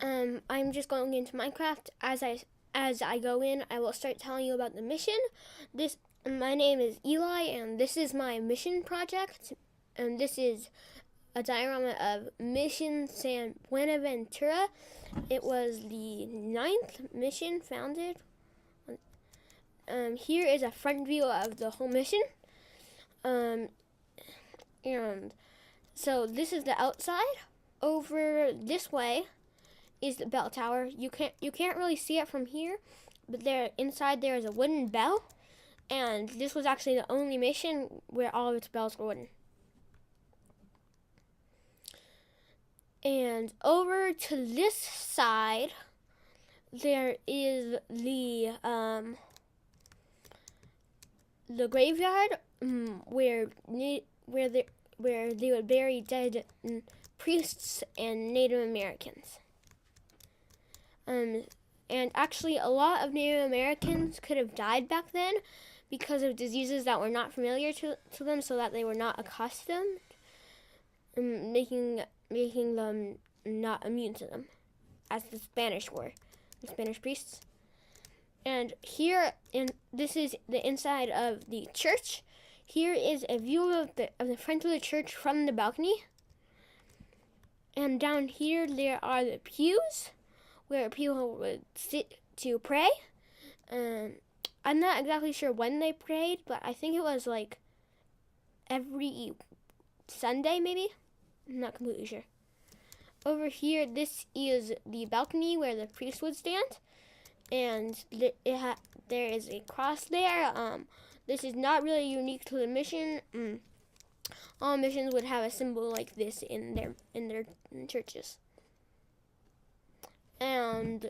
I'm just going into Minecraft. As I go in, I will start telling you about the mission. My name is Eli, and this is my mission project. And this is a diorama of Mission San Buenaventura. It was the 9th mission founded. Here is a front view of the whole mission. And so this is the outside. Over this way is the bell tower. You can't really see it from here, but inside there is a wooden bell, and this was actually the only mission where all of its bells were wooden. And over to this side, there is the graveyard where they would bury dead priests and Native Americans. And actually, a lot of Native Americans could have died back then because of diseases that were not familiar to them, so that they were not accustomed, making them not immune to them, as the Spanish were, the Spanish priests. And this is the inside of the church. Here is a view of the front of the church from the balcony. And down here there are the pews where people would sit to pray. I'm not exactly sure when they prayed, but I think it was like every Sunday maybe. I'm not completely sure. Over here, this is the balcony where the priest would stand, and there is a cross there. This is not really unique to the mission. All missions would have a symbol like this in their churches. And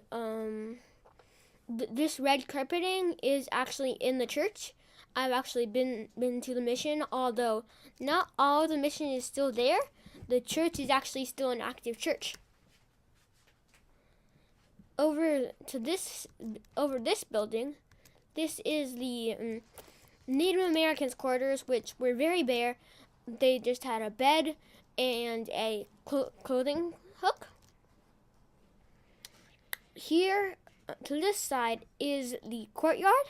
this red carpeting is actually in the church. I've actually been to the mission, although not all of the mission is still there. The church is actually still an active church. Over this building, this is the Native Americans' quarters, which were very bare. They just had a bed and a clothing hook. Here, to this side, is the courtyard,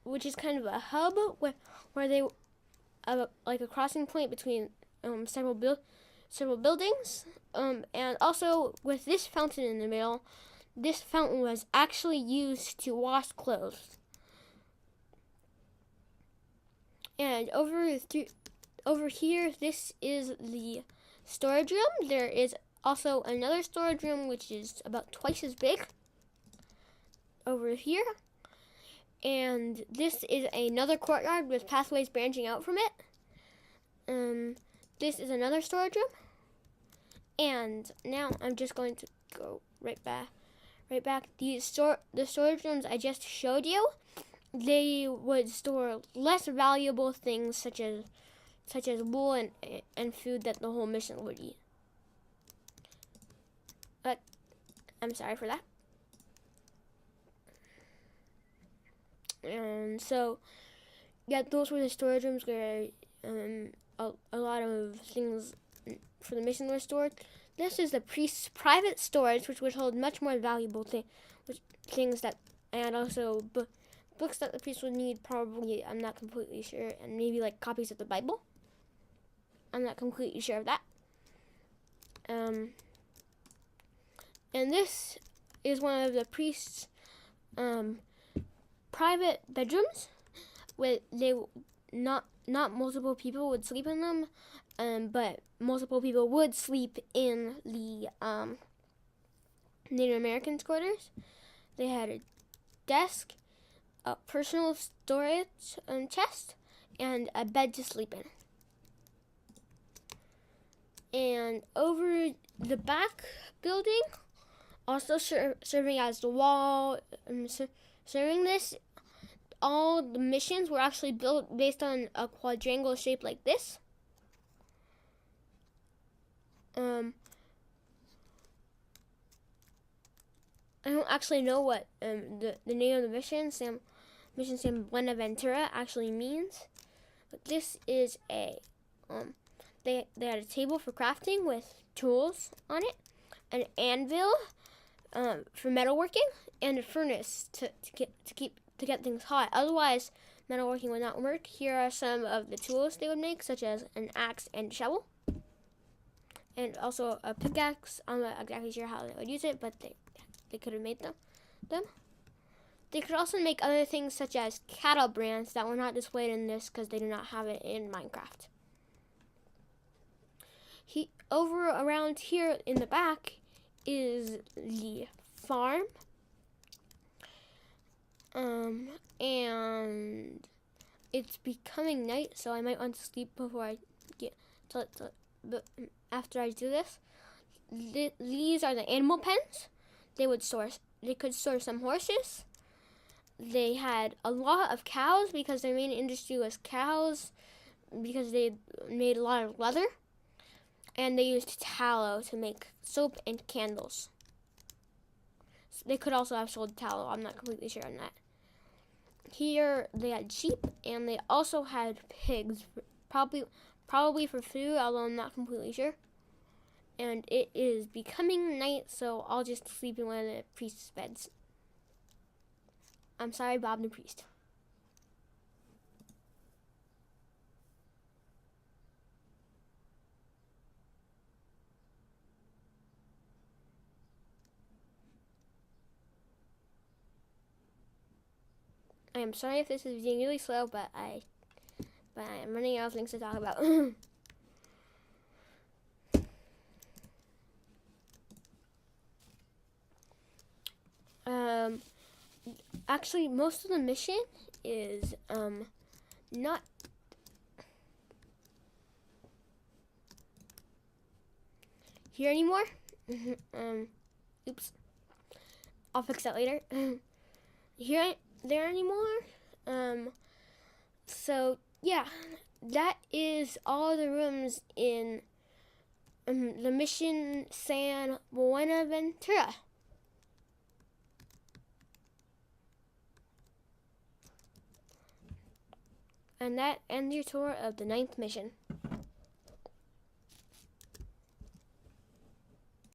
which is kind of a hub where they like a crossing point between several buildings. And also with this fountain in the middle, this fountain was actually used to wash clothes. And over here, this is the storage room. There is also another storage room which is about twice as big over here. And this is another courtyard with pathways branching out from it. This is another storage room. And now I'm just going to go right back. The storage rooms I just showed you, they would store less valuable things such as wool and food that the whole mission would eat. But I'm sorry for that. And so, yeah, those were the storage rooms where a lot of things for the mission were stored. This is the priest's private storage, which would hold much more valuable things that, and also books that the priest would need. Probably, I'm not completely sure, and maybe like copies of the Bible. I'm not completely sure of that. And this is one of the priest's private bedrooms, where not multiple people would sleep in them, but multiple people would sleep in the Native Americans' quarters. They had a desk, a personal storage chest, and a bed to sleep in. And over the back building, also serving as the wall, serving this, all the missions were actually built based on a quadrangle shape like this. I don't actually know what the name of the mission San Buenaventura actually means, but this is a they had a table for crafting with tools on it, an anvil for metalworking, and a furnace to get things hot. Otherwise, metalworking would not work. Here are some of the tools they would make, such as an axe and shovel, and also a pickaxe. I'm not exactly sure how they would use it, but they could have made them. They could also make other things, such as cattle brands that were not displayed in this because they do not have it in Minecraft. Over around here in the back is the farm. And it's becoming night, so I might want to sleep before I get after I do this. These are the animal pens. They could store some horses. They had a lot of cows because their main industry was cows, because they made a lot of leather. And they used tallow to make soap and candles. They could also have sold tallow. I'm not completely sure on that. Here they had sheep, and they also had pigs, probably for food, although I'm not completely sure. And it is becoming night, so I'll just sleep in one of the priest's beds. I'm sorry, Bob the priest. I am sorry if this is being really slow, but I am running out of things to talk about. Actually, most of the mission is not here anymore. Oops. I'll fix that later. There anymore. So yeah, that is all the rooms in the Mission San Buenaventura. And that ends your tour of the 9th mission.